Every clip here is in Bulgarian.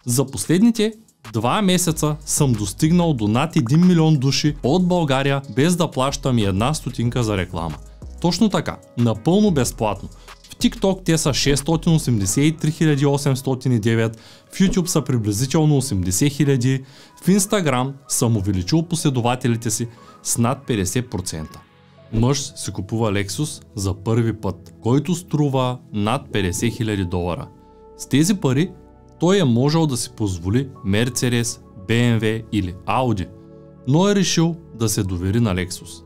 За последните 2 месеца съм достигнал до над 1 милион души от България, без да плащам и една стотинка за реклама. Точно така, напълно безплатно. В TikTok те са 683 809, в YouTube са приблизително 80 000, в Instagram съм увеличил последователите си с над 50%. Мъж си купува Lexus за първи път, който струва над 50 000 $. С тези пари той е можел да си позволи Mercedes, BMW или Audi, но е решил да се довери на Lexus.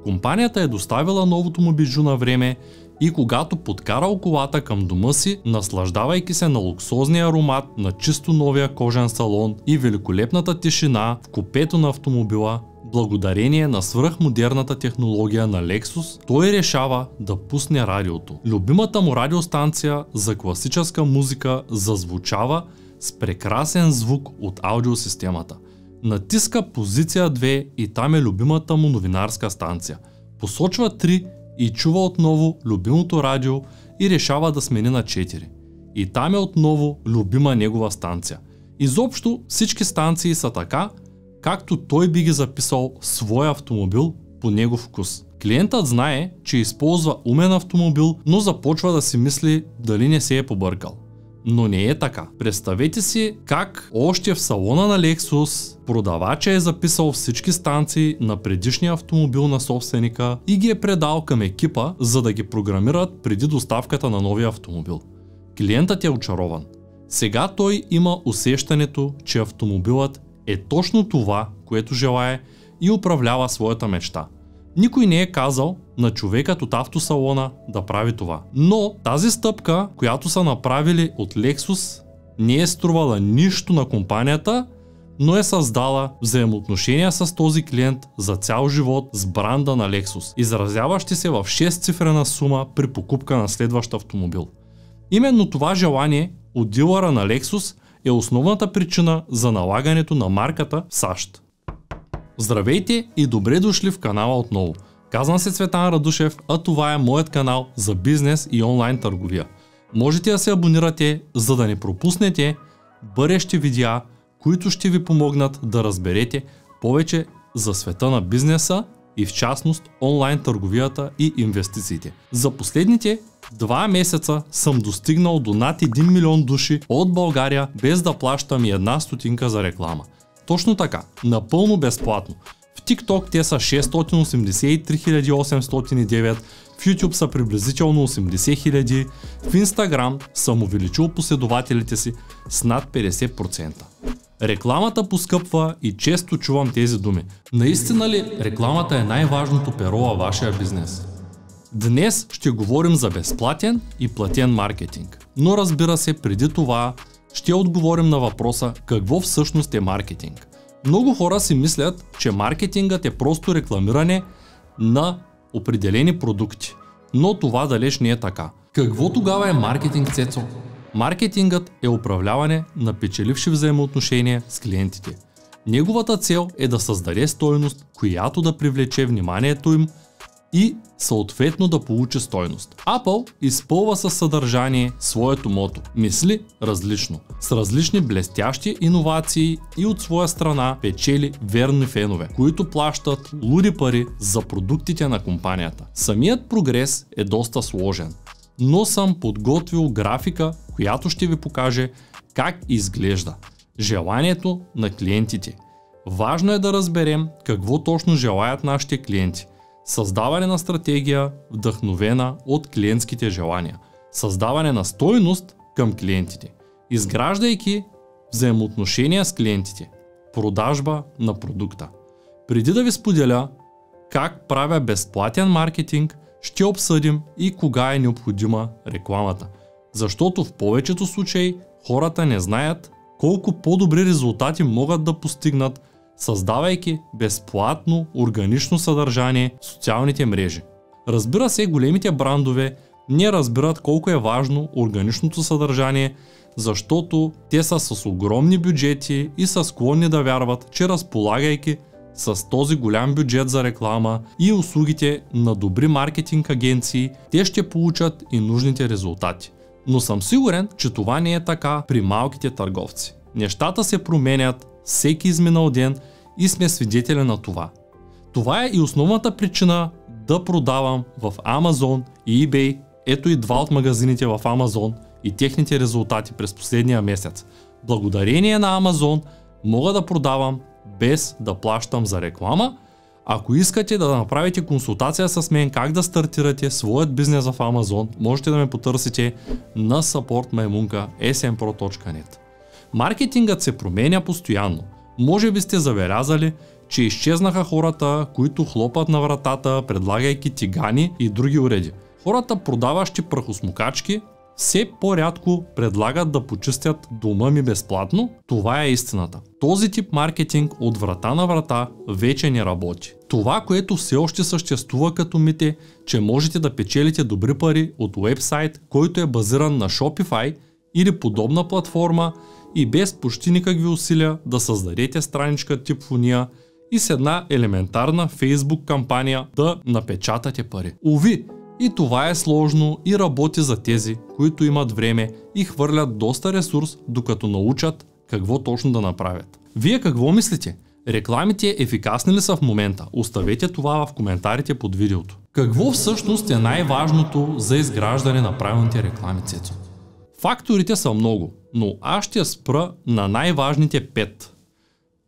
Компанията е доставила новото му биджу на време и когато подкарал колата към дома си, наслаждавайки се на луксозния аромат на чисто новия кожен салон и великолепната тишина в купето на автомобила, благодарение на свръхмодерната технология на Lexus, той решава да пусне радиото. Любимата му радиостанция за класическа музика зазвучава с прекрасен звук от аудиосистемата. Натиска позиция 2 и там е любимата му новинарска станция. Посочва 3 и чува отново любимото радио и решава да смени на 4. И там е отново любима негова станция. Изобщо всички станции са така, както той би ги записал в своя автомобил по негов вкус. Клиентът знае, че използва умен автомобил, но започва да си мисли дали не се е побъркал. Но не е така. Представете си как още в салона на Lexus продавача е записал всички станции на предишния автомобил на собственика и ги е предал към екипа, за да ги програмират преди доставката на новия автомобил. Клиентът е очарован. Сега той има усещането, че автомобилът е точно това, което желае и управлява своята мечта. Никой не е казал на човекът от автосалона да прави това. Но тази стъпка, която са направили от Lexus, не е струвала нищо на компанията, но е създала взаимоотношения с този клиент за цял живот с бранда на Lexus, изразяващи се в 6-цифрена сума при покупка на следващ автомобил. Именно това желание от дилъра на Lexus е основната причина за налагането на марката в САЩ. Здравейте и добре дошли в канала отново. Казвам се Цветан Радушев, а това е моят канал за бизнес и онлайн търговия. Можете да се абонирате, за да не пропуснете бъдещи видеа, които ще ви помогнат да разберете повече за света на бизнеса и в частност онлайн търговията и инвестициите. За последните 2 месеца съм достигнал до над 1 милион души от България, без да плащам и една стотинка за реклама. Точно така, напълно безплатно. В TikTok те са 683 809, в YouTube са приблизително 80 000, в Instagram съм увеличил последователите си с над 50%. Рекламата поскъпва и често чувам тези думи. Наистина ли рекламата е най-важното перо във вашия бизнес? Днес ще говорим за безплатен и платен маркетинг. Но разбира се, преди това ще отговорим на въпроса какво всъщност е маркетинг. Много хора си мислят, че маркетингът е просто рекламиране на определени продукти. Но това далеч не е така. Какво тогава е маркетинг, Цецо? Маркетингът е управляване на печеливши взаимоотношения с клиентите. Неговата цел е да създаде стойност, която да привлече вниманието им и съответно да получи стойност. Apple изпълва със съдържание своето мото "Мисли различно", с различни блестящи иновации и от своя страна печели верни фенове, които плащат луди пари за продуктите на компанията. Самият прогрес е доста сложен, но съм подготвил графика, която ще ви покаже как изглежда желанието на клиентите. Важно е да разберем какво точно желаят нашите клиенти. Създаване на стратегия, вдъхновена от клиентските желания. Създаване на стойност към клиентите. Изграждайки взаимоотношения с клиентите. Продажба на продукта. Преди да ви споделя как правя безплатен маркетинг, ще обсъдим и кога е необходима рекламата. Защото в повечето случаи хората не знаят колко по-добри резултати могат да постигнат, създавайки безплатно органично съдържание в социалните мрежи. Разбира се, големите брандове не разбират колко е важно органичното съдържание, защото те са с огромни бюджети и са склонни да вярват, че разполагайки с този голям бюджет за реклама и услугите на добри маркетинг агенции, те ще получат и нужните резултати. Но съм сигурен, че това не е така при малките търговци. Нещата се променят всеки изминал ден и сме свидетели на това. Това е и основната причина да продавам в Amazon и eBay. Ето и два от магазините в Amazon и техните резултати през последния месец. Благодарение на Amazon мога да продавам без да плащам за реклама. Ако искате да направите консултация с мен как да стартирате своят бизнес в Amazon, можете да ме потърсите на supportmaimunka.smpro.net. Маркетингът се променя постоянно. Може би сте забелязали, че изчезнаха хората, които хлопат на вратата, предлагайки тигани и други уреди. Хората, продаващи прахосмукачки, все по-рядко предлагат да почистят дома ми безплатно. Това е истината. Този тип маркетинг от врата на врата вече не работи. Това, което все още съществува като мит е, че можете да печелите добри пари от уебсайт, който е базиран на Shopify или подобна платформа и без почти никакви усилия да създадете страничка тип фония и с една елементарна Facebook кампания да напечатате пари. Уви! И това е сложно и работи за тези, които имат време и хвърлят доста ресурс, докато научат какво точно да направят. Вие какво мислите? Рекламите ефикасни ли са в момента? Оставете това в коментарите под видеото. Какво всъщност е най-важното за изграждане на правилните реклами, Цецо? Факторите са много, но аз ще спра на най-важните 5.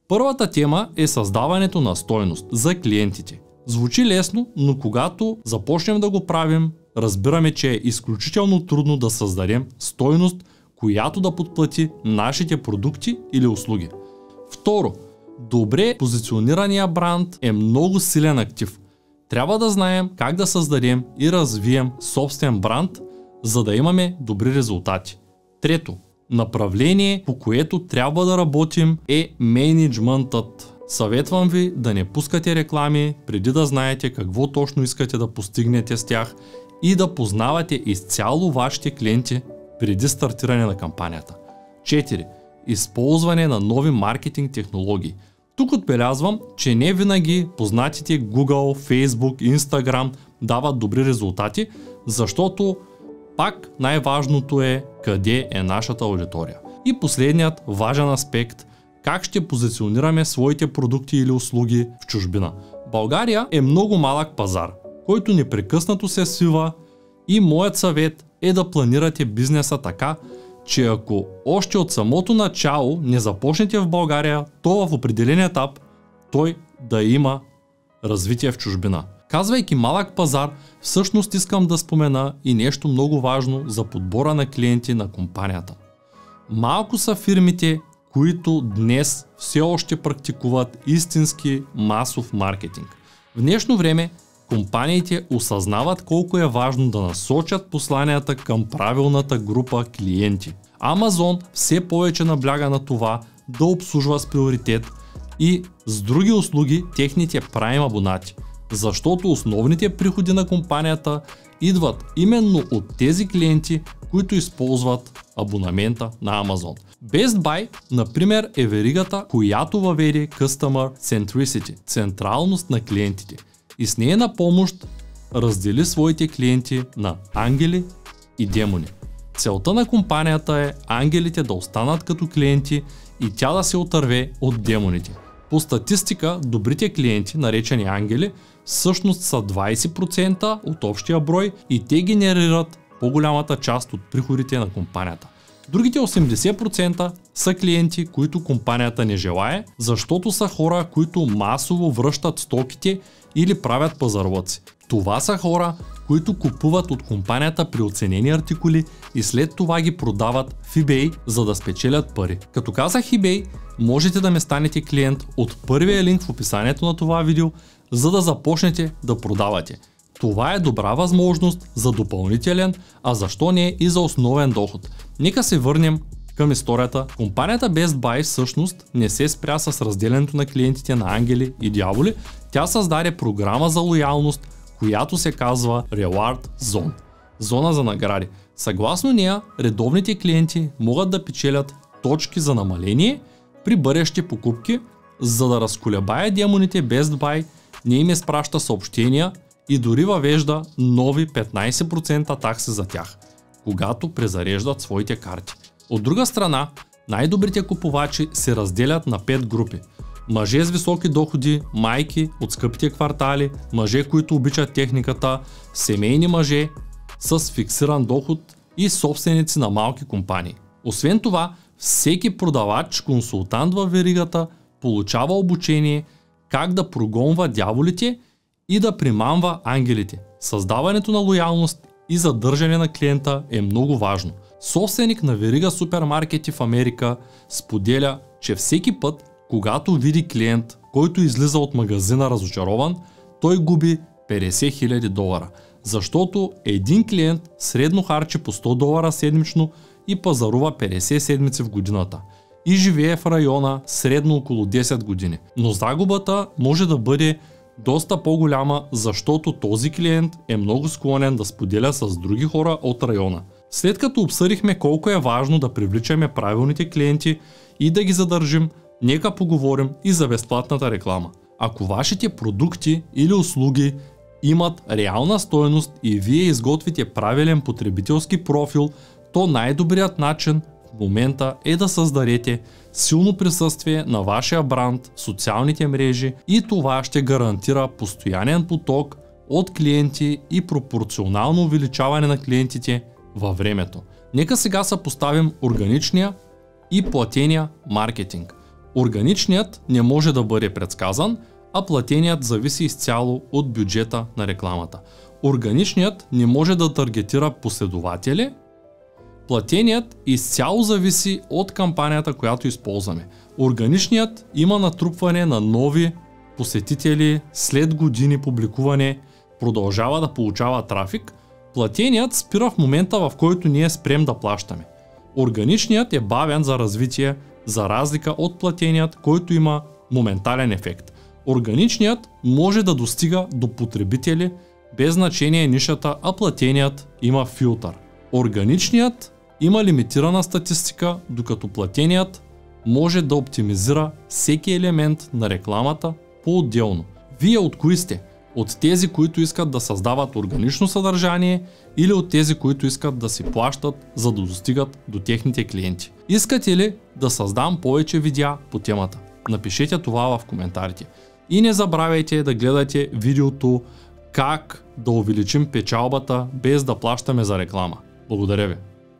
Първата тема е създаването на стойност за клиентите. Звучи лесно, но когато започнем да го правим, разбираме, че е изключително трудно да създадем стойност, която да подплати нашите продукти или услуги. Второ, добре позиционирания бранд е много силен актив. Трябва да знаем как да създадем и развием собствен бранд, за да имаме добри резултати. Трето, направление, по което трябва да работим е мениджмънтът. Съветвам ви да не пускате реклами преди да знаете какво точно искате да постигнете с тях и да познавате изцяло вашите клиенти преди стартиране на кампанията. 4. Използване на нови маркетинг технологии. Тук отбелязвам, че не винаги познатите Google, Facebook, Instagram дават добри резултати, защото пак най-важното е къде е нашата аудитория. И последният важен аспект – как ще позиционираме своите продукти или услуги в чужбина. България е много малък пазар, който непрекъснато се свива и моят съвет е да планирате бизнеса така, че ако още от самото начало не започнете в България, то в определен етап той да има развитие в чужбина. Казвайки малък пазар, всъщност искам да спомена и нещо много важно за подбора на клиенти на компанията. Малко са фирмите, които днес все още практикуват истински масов маркетинг. В днешно време компаниите осъзнават колко е важно да насочат посланията към правилната група клиенти. Amazon все повече набляга на това да обслужва с приоритет и с други услуги техните прайм абонати, защото основните приходи на компанията идват именно от тези клиенти, които използват абонамента на Amazon. Best Buy, например, е веригата, която въведе Customer Centricity, централност на клиентите, и с нея на помощ раздели своите клиенти на ангели и демони. Целта на компанията е ангелите да останат като клиенти и тя да се отърве от демоните. По статистика, добрите клиенти, наречени ангели, всъщност са 20% от общия брой и те генерират по-голямата част от приходите на компанията. Другите 80% са клиенти, които компанията не желае, защото са хора, които масово връщат стоките или правят пазарлъци. Това са хора, които купуват от компанията при оценени артикули и след това ги продават в eBay, за да спечелят пари. Като казах eBay, можете да ме станете клиент от първия линк в описанието на това видео, за да започнете да продавате. Това е добра възможност за допълнителен, а защо не и за основен доход. Нека се върнем към историята. Компанията Best Buy всъщност не се спря с разделянето на клиентите на ангели и дяволи. Тя създаде програма за лоялност, която се казва Reward Zone. Зона за награди. Съгласно нея, редовните клиенти могат да печелят точки за намаление при бъдещи покупки. За да разколебае демоните, Best Buy не им изпраща съобщения и дори въвежда нови 15% такси за тях, когато презареждат своите карти. От друга страна, Най-добрите купувачи се разделят на 5 групи. Мъже с високи доходи, майки от скъпите квартали, мъже, които обичат техниката, семейни мъже с фиксиран доход и собственици на малки компании. Освен това, всеки продавач, консултант във веригата получава обучение как да прогонва дяволите и да примамва ангелите. Създаването на лоялност и задържане на клиента е много важно. Собственик на верига супермаркети в Америка споделя, че всеки път, когато види клиент, който излиза от магазина разочарован, той губи $50,000, защото един клиент средно харчи по $100 седмично и пазарува 50 седмици в годината и живее в района средно около 10 години. Но загубата може да бъде доста по-голяма, защото този клиент е много склонен да споделя с други хора от района. След като обсъдихме колко е важно да привличаме правилните клиенти и да ги задържим, нека поговорим и за безплатната реклама. Ако вашите продукти или услуги имат реална стойност и вие изготвите правилен потребителски профил, то най-добрият начин в момента е да създадете силно присъствие на вашия бранд в социалните мрежи и това ще гарантира постоянен поток от клиенти и пропорционално увеличаване на клиентите във времето. Нека сега съпоставим органичния и платения маркетинг. Органичният не може да бъде предсказан, а платеният зависи изцяло от бюджета на рекламата. Органичният не може да таргетира последователи, платеният изцяло зависи от кампанията, която използваме. Органичният има натрупване на нови посетители след години публикуване, продължава да получава трафик. Платеният спира в момента, в който ние спрем да плащаме. Органичният е бавен за развитие, за разлика от платеният, който има моментален ефект. Органичният може да достига до потребители без значение нишата, а платеният има филтър. Органичният има лимитирана статистика, докато платеният може да оптимизира всеки елемент на рекламата по-отделно. Вие от кои сте? От тези, които искат да създават органично съдържание или от тези, които искат да си плащат, за да достигат до техните клиенти? Искате ли да създам повече видеа по темата? Напишете това в коментарите. И не забравяйте да гледате видеото как да увеличим печалбата без да плащаме за реклама. Благодаря ви!